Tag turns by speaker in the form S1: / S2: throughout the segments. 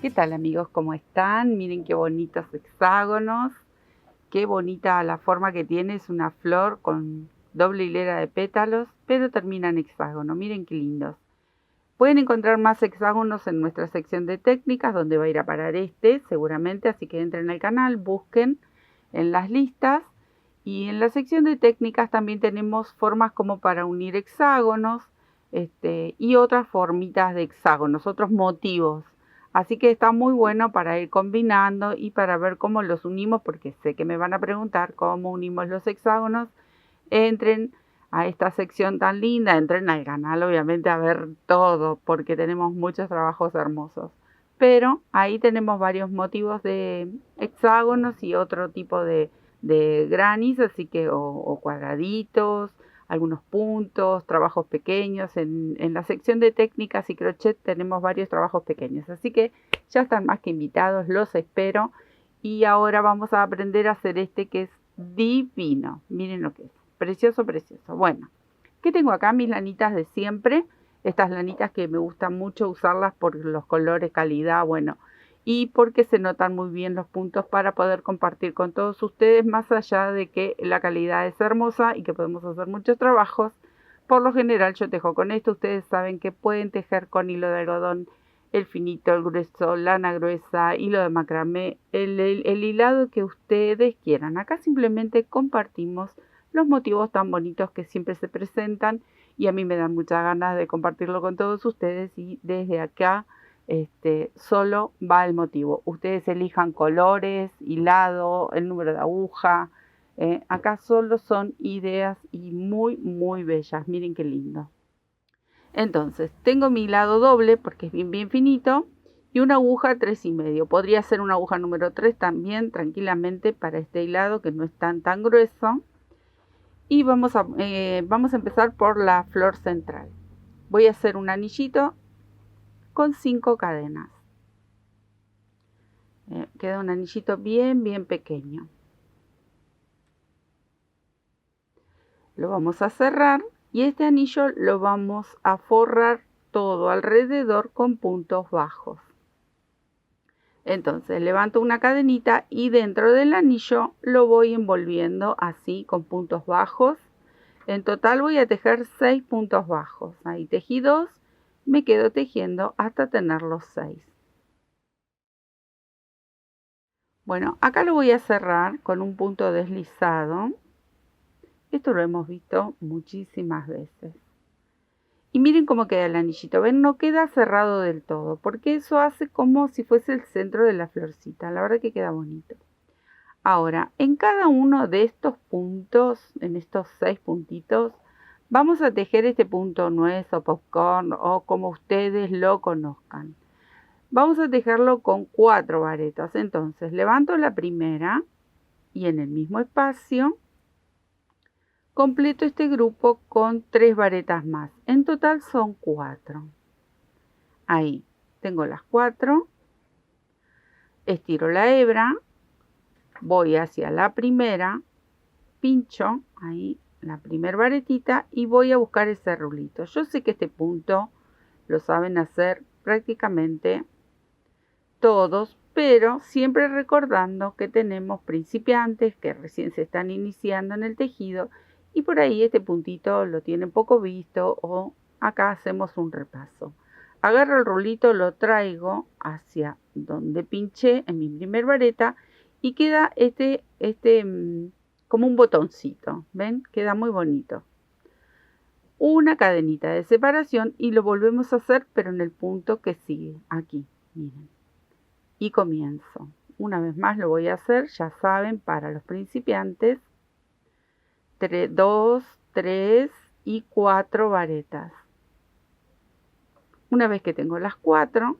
S1: ¿Qué tal amigos? ¿Cómo están? Miren qué bonitos hexágonos, qué bonita la forma que tiene, es una flor con doble hilera de pétalos, pero termina en hexágono, miren qué lindos. Pueden encontrar más hexágonos en nuestra sección de técnicas, donde va a ir a parar seguramente, así que entren al canal, busquen en las listas, y en la sección de técnicas también tenemos formas como para unir hexágonos, y otras formitas de hexágonos, otros motivos. Así que está muy bueno para ir combinando y para ver cómo los unimos, porque sé que me van a preguntar cómo unimos los hexágonos. Entren a esta sección tan linda, entren al canal obviamente a ver todo, porque tenemos muchos trabajos hermosos. Pero ahí tenemos varios motivos de hexágonos y otro tipo de granis, así que o cuadraditos, algunos puntos, trabajos pequeños. En la sección de técnicas y crochet tenemos varios trabajos pequeños, así que ya están más que invitados, los espero. Y ahora vamos a aprender a hacer este que es divino. Miren lo que es, precioso, precioso. Bueno, ¿qué tengo acá? Mis lanitas de siempre, estas lanitas que me gustan mucho usarlas por los colores, calidad, bueno, y porque se notan muy bien los puntos para poder compartir con todos ustedes, más allá de que la calidad es hermosa y que podemos hacer muchos trabajos. Por lo general yo tejo con esto, ustedes saben que pueden tejer con hilo de algodón, el finito, el grueso, lana gruesa, hilo de macramé, el hilado que ustedes quieran. Acá simplemente compartimos los motivos tan bonitos que siempre se presentan, y a mí me dan muchas ganas de compartirlo con todos ustedes, y desde acá solo va el motivo. Ustedes elijan colores, hilado, el número de aguja. Acá solo son ideas y muy, muy bellas. Miren qué lindo. Entonces, tengo mi hilado doble porque es bien, bien finito, y una aguja 3,5. Podría ser una aguja número 3 también, tranquilamente, para este hilado que no es tan, tan grueso. Y vamos a empezar por la flor central. Voy a hacer un anillito con 5 cadenas. Queda un anillito bien, bien pequeño. Lo vamos a cerrar y este anillo lo vamos a forrar todo alrededor con puntos bajos. Entonces levanto una cadenita y dentro del anillo lo voy envolviendo así con puntos bajos. En total voy a tejer 6 puntos bajos. Ahí tejí 2, me quedo tejiendo hasta tener los 6. Bueno, acá lo voy a cerrar con un punto deslizado. Esto lo hemos visto muchísimas veces. Y miren cómo queda el anillito. ¿Ven? No queda cerrado del todo, porque eso hace como si fuese el centro de la florcita. La verdad que queda bonito. Ahora, en cada uno de estos puntos, en estos 6 puntitos, vamos a tejer este punto nuez o popcorn o como ustedes lo conozcan. Vamos a tejerlo con 4 varetas. Entonces, levanto la primera y en el mismo espacio completo este grupo con 3 varetas más. En total son 4. Ahí tengo las 4. Estiro la hebra, voy hacia la primera, pincho ahí la primera varetita y voy a buscar ese rulito. Yo sé que este punto lo saben hacer prácticamente todos, pero siempre recordando que tenemos principiantes que recién se están iniciando en el tejido, y por ahí este puntito lo tienen poco visto, o acá hacemos un repaso. Agarro el rulito, lo traigo hacia donde pinché en mi primer vareta y queda como un botoncito, ¿ven? Queda muy bonito. Una cadenita de separación y lo volvemos a hacer, pero en el punto que sigue, aquí, miren. Y comienzo. Una vez más lo voy a hacer, ya saben, para los principiantes, 2, 3 y 4 varetas. Una vez que tengo las 4,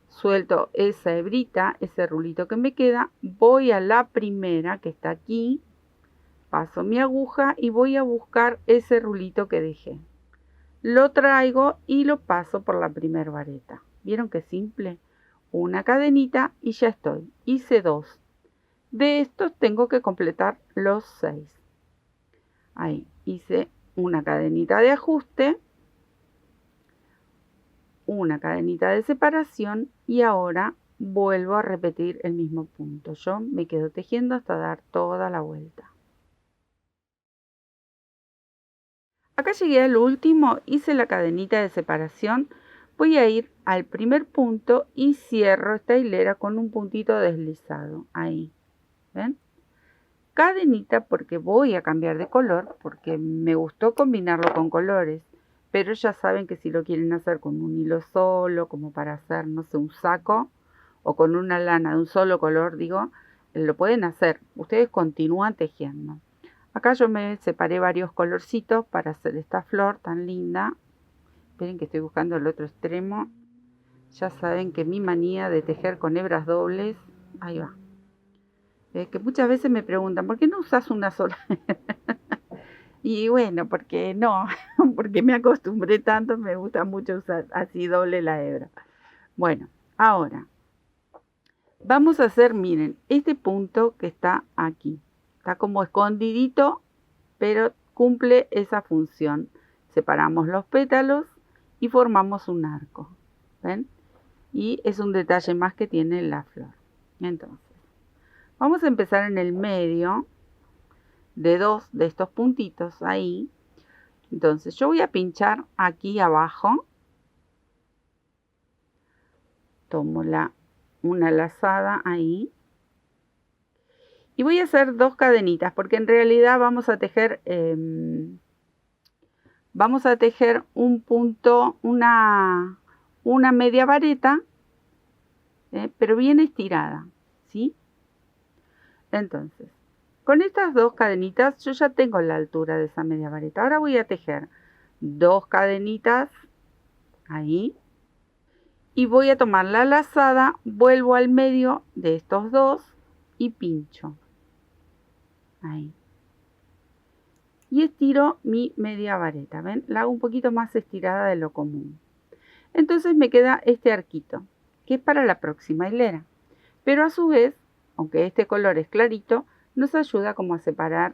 S1: suelto esa hebrita, ese rulito que me queda, voy a la primera que está aquí, paso mi aguja y voy a buscar ese rulito que dejé. Lo traigo y lo paso por la primera vareta. ¿Vieron qué simple? Una cadenita y ya estoy. Hice 2. De estos tengo que completar los 6. Ahí hice una cadenita de ajuste, una cadenita de separación y ahora vuelvo a repetir el mismo punto. Yo me quedo tejiendo hasta dar toda la vuelta. Acá llegué al último, hice la cadenita de separación. Voy a ir al primer punto y cierro esta hilera con un puntito deslizado. Ahí, ¿ven? Cadenita porque voy a cambiar de color, porque me gustó combinarlo con colores. Pero ya saben que si lo quieren hacer con un hilo solo, como para hacer, no sé, un saco, o con una lana de un solo color, digo, lo pueden hacer. Ustedes continúan tejiendo. Acá yo me separé varios colorcitos para hacer esta flor tan linda. Esperen que estoy buscando el otro extremo. Ya saben que mi manía de tejer con hebras dobles, ahí va. Que muchas veces me preguntan, ¿por qué no usas una sola? Y bueno, porque no, porque me acostumbré tanto, me gusta mucho usar así doble la hebra. Bueno, ahora vamos a hacer, miren, este punto que está aquí. Está como escondidito, pero cumple esa función. Separamos los pétalos y formamos un arco. ¿Ven? Y es un detalle más que tiene la flor. Entonces, vamos a empezar en el medio de dos de estos puntitos ahí. Entonces, yo voy a pinchar aquí abajo. Tomo una lazada ahí. Y voy a hacer dos cadenitas, porque en realidad vamos a tejer un punto, una media vareta, pero bien estirada, ¿sí? Entonces, con estas dos cadenitas yo ya tengo la altura de esa media vareta. Ahora voy a tejer dos cadenitas ahí y voy a tomar la lazada, vuelvo al medio de estos dos y pincho ahí. Y estiro mi media vareta, ¿ven? La hago un poquito más estirada de lo común. Entonces me queda este arquito, que es para la próxima hilera. Pero a su vez, aunque este color es clarito, nos ayuda como a separar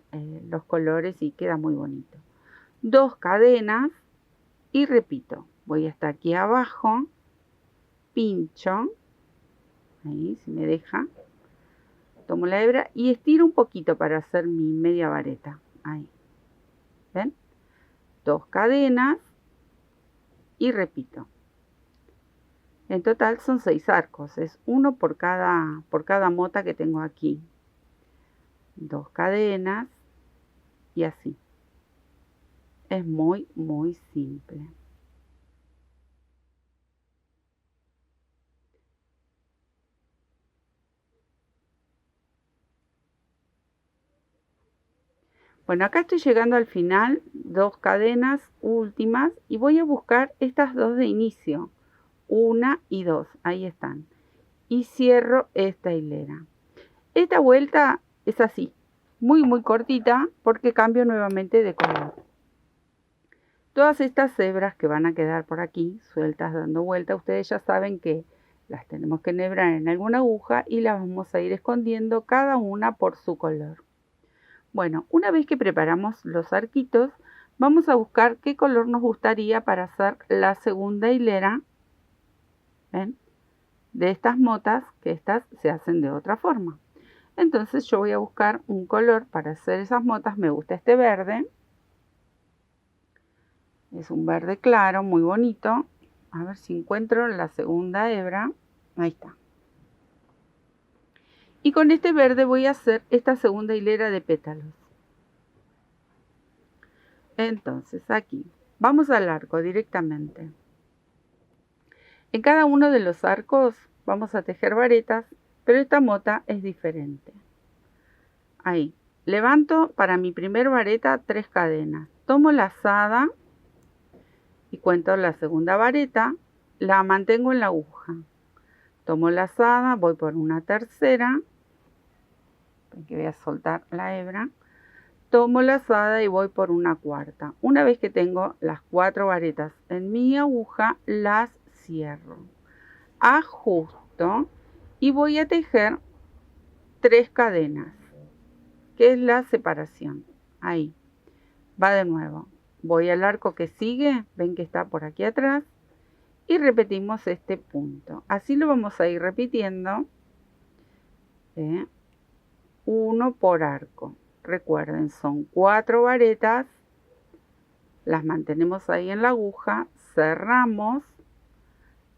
S1: los colores y queda muy bonito. Dos cadenas y repito, voy hasta aquí abajo, pincho, ahí si me deja, tomo la hebra y estiro un poquito para hacer mi media vareta, ahí. ¿Ven? Dos cadenas y repito. En total son 6 arcos, es uno por cada mota que tengo aquí. Dos cadenas y así. Es muy, muy simple. Bueno, acá estoy llegando al final, dos cadenas últimas y voy a buscar estas dos de inicio. Una y dos, ahí están. Y cierro esta hilera. Esta vuelta es así, muy, muy cortita porque cambio nuevamente de color. Todas estas hebras que van a quedar por aquí, sueltas dando vuelta, ustedes ya saben que las tenemos que enhebrar en alguna aguja y las vamos a ir escondiendo cada una por su color. Bueno, una vez que preparamos los arquitos, vamos a buscar qué color nos gustaría para hacer la segunda hilera. ¿Ven? De estas motas, que estas se hacen de otra forma. Entonces yo voy a buscar un color para hacer esas motas. Me gusta este verde. Es un verde claro, muy bonito. A ver si encuentro la segunda hebra. Ahí está. Y con este verde voy a hacer esta segunda hilera de pétalos. Entonces aquí, vamos al arco directamente. En cada uno de los arcos vamos a tejer varetas, pero esta mota es diferente. Ahí, levanto para mi primer vareta 3 cadenas. Tomo la lazada y cuento la segunda vareta, la mantengo en la aguja. Tomo la lazada, voy por una tercera, que voy a soltar la hebra. Tomo la lazada y voy por una cuarta. Una vez que tengo las 4 varetas en mi aguja, las cierro. Ajusto y voy a tejer 3 cadenas, que es la separación. Ahí. Va de nuevo. Voy al arco que sigue, ven que está por aquí atrás, y repetimos este punto. Así lo vamos a ir repitiendo, uno por arco. Recuerden, son 4 varetas, las mantenemos ahí en la aguja, cerramos,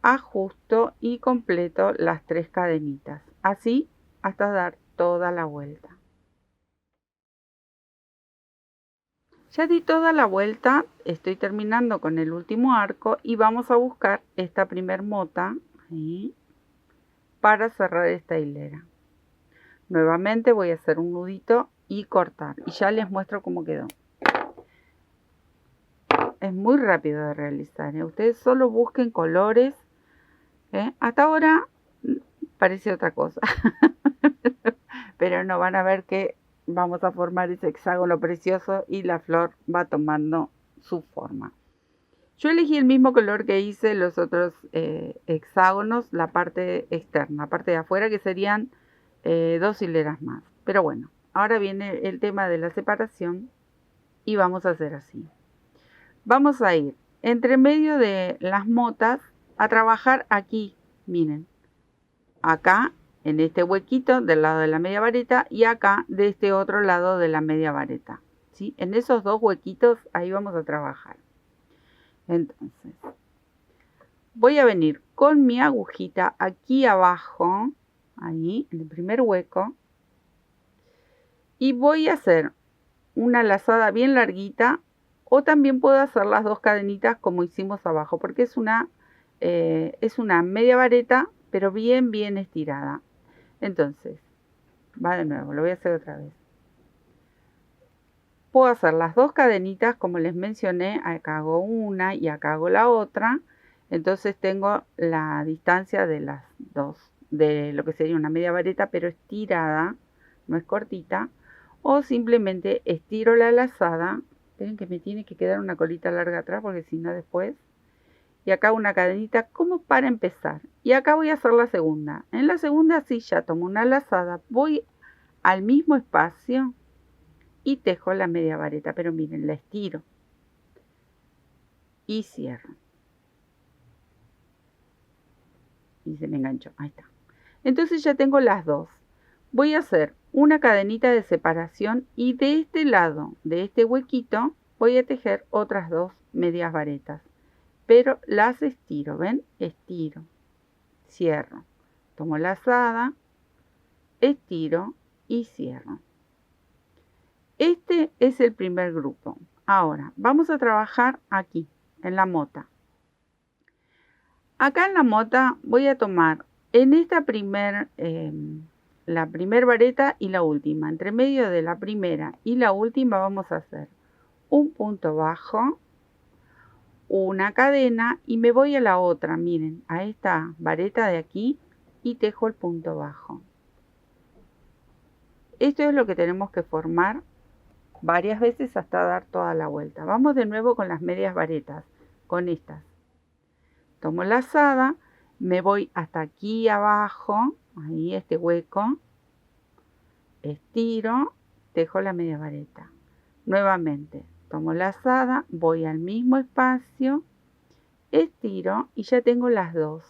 S1: ajusto y completo las 3 cadenitas, así hasta dar toda la vuelta. Ya di toda la vuelta, estoy terminando con el último arco y vamos a buscar esta primer mota ahí, para cerrar esta hilera. Nuevamente voy a hacer un nudito y cortar, y ya les muestro cómo quedó. Es muy rápido de realizar, ustedes solo busquen colores. Hasta ahora parece otra cosa, pero no, van a ver que vamos a formar ese hexágono precioso y la flor va tomando su forma. Yo elegí el mismo color que hice los otros hexágonos, la parte externa, la parte de afuera, que serían 2 hileras más. Pero bueno, ahora viene el tema de la separación y vamos a hacer así. Vamos a ir entre medio de las motas a trabajar aquí, miren, acá en este huequito del lado de la media vareta y acá de este otro lado de la media vareta, ¿sí? En esos 2 huequitos ahí vamos a trabajar. Entonces, voy a venir con mi agujita aquí abajo, ahí en el primer hueco, y voy a hacer una lazada bien larguita, o también puedo hacer las 2 cadenitas como hicimos abajo, porque es una media vareta, pero bien estirada. Entonces, va de nuevo, lo voy a hacer otra vez. Puedo hacer las 2 cadenitas como les mencioné, acá hago una y acá hago la otra. Entonces tengo la distancia de las 2, de lo que sería una media vareta, pero estirada, no es cortita. O simplemente estiro la lazada. Esperen que me tiene que quedar una colita larga atrás, porque si no después. Y acá una cadenita como para empezar. Y acá voy a hacer la segunda. En la segunda sí ya tomo una lazada, voy al mismo espacio y tejo la media vareta, pero miren, la estiro y cierro. Y se me enganchó, ahí está. Entonces ya tengo las 2. Voy a hacer una cadenita de separación y de este lado, de este huequito, voy a tejer otras 2 medias varetas. Pero las estiro, ¿ven? Estiro, cierro. Tomo lazada, estiro y cierro. Este es el primer grupo. Ahora, vamos a trabajar aquí, en la mota. Acá en la mota voy a tomar en esta la primer vareta y la última. Entre medio de la primera y la última vamos a hacer un punto bajo, una cadena y me voy a la otra, miren, a esta vareta de aquí y tejo el punto bajo. Esto es lo que tenemos que formar varias veces hasta dar toda la vuelta. Vamos de nuevo con las medias varetas, con estas. Tomo lazada, me voy hasta aquí abajo, ahí este hueco, estiro, tejo la media vareta. Nuevamente, tomo lazada, voy al mismo espacio, estiro y ya tengo las 2.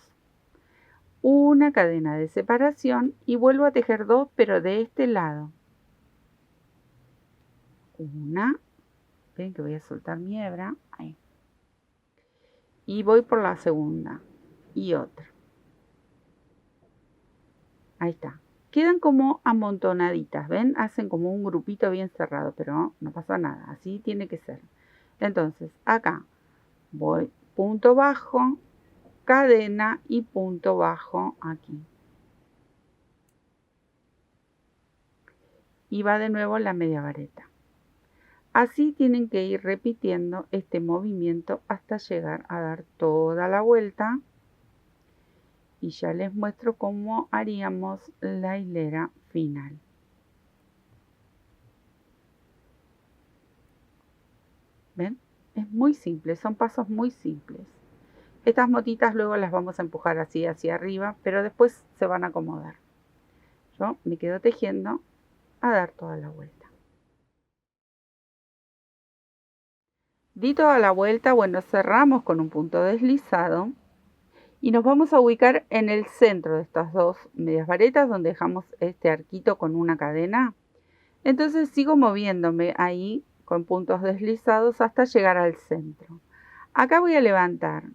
S1: Una cadena de separación y vuelvo a tejer 2, pero de este lado. Una, ven que voy a soltar mi hebra, ahí. Y voy por la segunda y otra. Ahí está. Quedan como amontonaditas, ¿ven? Hacen como un grupito bien cerrado, pero no pasa nada, así tiene que ser. Entonces, acá voy punto bajo, cadena y punto bajo aquí. Y va de nuevo la media vareta. Así tienen que ir repitiendo este movimiento hasta llegar a dar toda la vuelta. Y ya les muestro cómo haríamos la hilera final. ¿Ven? Es muy simple, son pasos muy simples. Estas motitas luego las vamos a empujar así hacia arriba, pero después se van a acomodar. Yo me quedo tejiendo a dar toda la vuelta. Di toda la vuelta, bueno, cerramos con un punto deslizado Y nos vamos a ubicar en el centro de estas dos medias varetas donde dejamos este arquito con una cadena. Entonces sigo moviéndome ahí con puntos deslizados hasta llegar al centro. Acá voy a levantar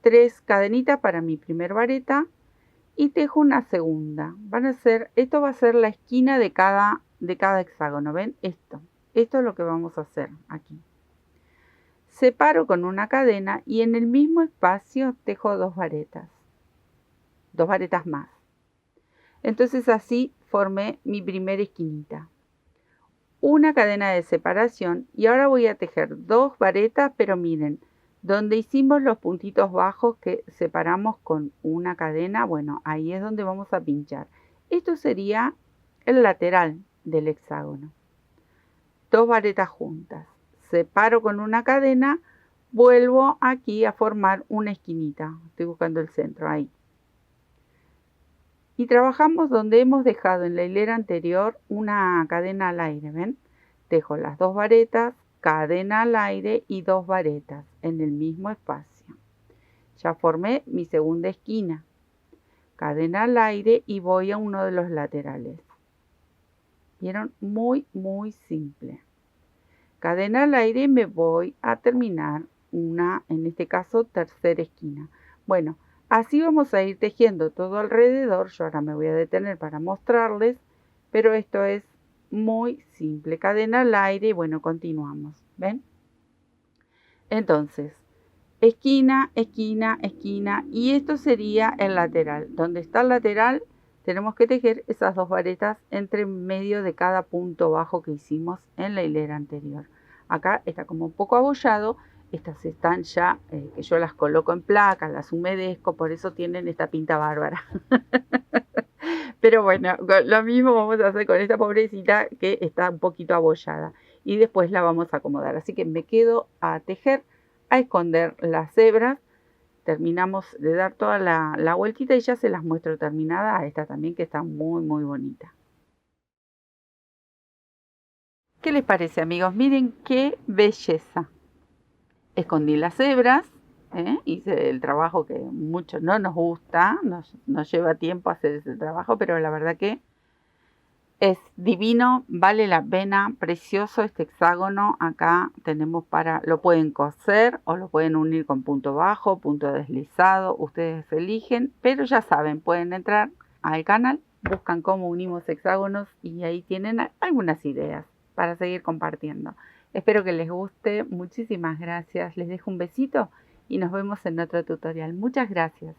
S1: 3 cadenitas para mi primer vareta y tejo una segunda. Esto va a ser la esquina de cada hexágono. ¿Ven? Esto es lo que vamos a hacer aquí. Separo con una cadena y en el mismo espacio tejo 2 varetas más. Entonces así formé mi primera esquinita. Una cadena de separación y ahora voy a tejer 2 varetas, pero miren, donde hicimos los puntitos bajos que separamos con una cadena, bueno, ahí es donde vamos a pinchar. Esto sería el lateral del hexágono. 2 varetas juntas. Separo con una cadena, vuelvo aquí a formar una esquinita. Estoy buscando el centro, ahí. Y trabajamos donde hemos dejado en la hilera anterior una cadena al aire, ¿ven? Dejo las 2 varetas, cadena al aire y 2 varetas en el mismo espacio. Ya formé mi segunda esquina. Cadena al aire y voy a uno de los laterales. ¿Vieron? Muy, muy simple. Cadena al aire y me voy a terminar una, en este caso, tercera esquina. Bueno, así vamos a ir tejiendo todo alrededor. Yo ahora me voy a detener para mostrarles, pero esto es muy simple. Cadena al aire y bueno, continuamos. ¿Ven? Entonces, esquina, esquina, esquina y esto sería el lateral. Donde está el lateral tenemos que tejer esas 2 varetas entre medio de cada punto bajo que hicimos en la hilera anterior. Acá está como un poco abollado. Estas están ya, que yo las coloco en placa, las humedezco, por eso tienen esta pinta bárbara. Pero bueno, lo mismo vamos a hacer con esta pobrecita que está un poquito abollada. Y después la vamos a acomodar. Así que me quedo a tejer, a esconder las hebras. Terminamos de dar toda la vueltita y ya se las muestro terminada a esta también que está muy muy bonita. ¿Qué les parece, amigos? Miren qué belleza. Escondí las hebras, hice el trabajo que mucho no nos gusta, nos lleva tiempo hacer ese trabajo, pero la verdad que es divino, vale la pena, precioso este hexágono. Acá tenemos lo pueden coser o lo pueden unir con punto bajo, punto deslizado, ustedes eligen, pero ya saben, pueden entrar al canal, buscan cómo unimos hexágonos y ahí tienen algunas ideas para seguir compartiendo. Espero que les guste, muchísimas gracias, les dejo un besito y nos vemos en otro tutorial. Muchas gracias.